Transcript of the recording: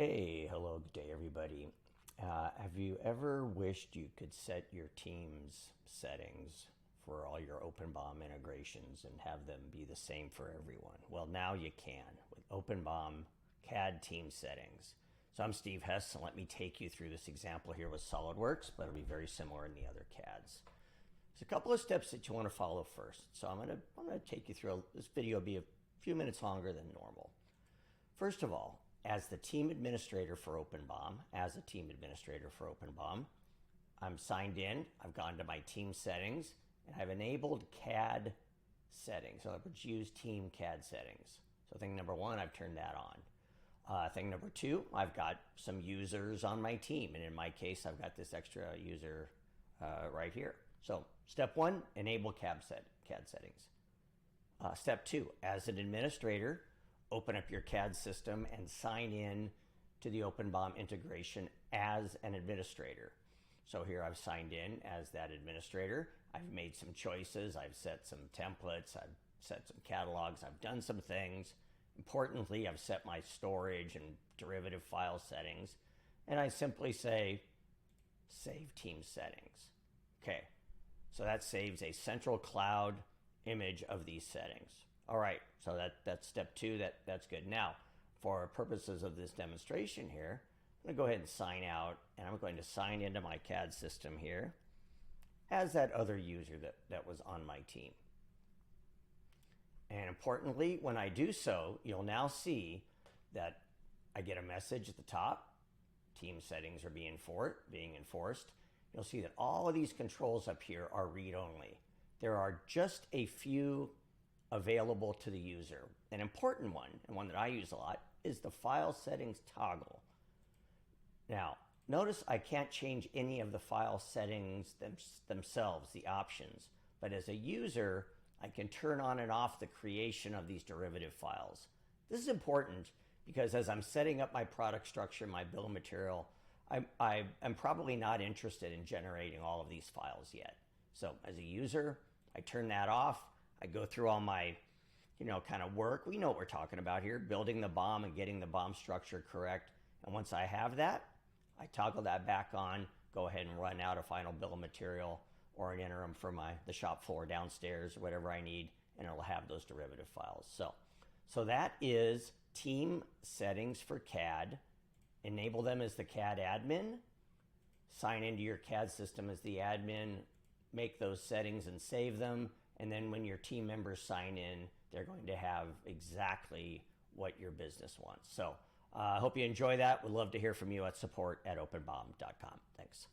Hey, hello, good day, everybody. Have you ever wished you could set your team's settings for all your OpenBOM integrations and have them be the same for everyone? Well, now you can with OpenBOM CAD team settings. So I'm Steve Hess, and let me take you through this example here with SolidWorks, but it'll be very similar in the other CADs. There's a couple of steps that you want to follow first. So I'm gonna take you through. This video will be a few minutes longer than normal. First of all, as the team administrator for OpenBOM, I'm signed in, I've gone to my team settings, and I've enabled CAD settings. So I've used team CAD settings. So thing number one, I've turned that on. Thing number two, I've got some users on my team, and in my case, I've got this extra user right here. So step one, enable CAD settings. Step two, as an administrator, open up your CAD system and sign in to the OpenBOM integration as an administrator. So here I've signed in as that administrator. I've made some choices. I've set some templates. I've set some catalogs. I've done some things. Importantly, I've set my storage and derivative file settings. And I simply say, save team settings. Okay, so that saves a central cloud image of these settings. All right, so that's step two. That's good. Now, for purposes of this demonstration here, I'm going to go ahead and sign out, and I'm going to sign into my CAD system here as that other user that was on my team. And importantly, when I do so, you'll now see that I get a message at the top. Team settings are being enforced. You'll see that all of these controls up here are read-only. There are just a few available to the user. An important one, and one that I use a lot, is the file settings toggle. Now, notice I can't change any of the file settings themselves, the options, but as a user, I can turn on and off the creation of these derivative files. This is important because as I'm setting up my product structure, my bill of material, I'm probably not interested in generating all of these files yet. So as a user, I turn that off. I go through all my, kind of work. We know what we're talking about here, building the BOM and getting the BOM structure correct. And once I have that, I toggle that back on, go ahead and run out a final bill of material or an interim for the shop floor downstairs, whatever I need, and it'll have those derivative files. So that is team settings for CAD. Enable them as the CAD admin. Sign into your CAD system as the admin. Make those settings and save them. And then when your team members sign in, they're going to have exactly what your business wants. So I hope you enjoy that. We'd love to hear from you at support@openbom.com. Thanks.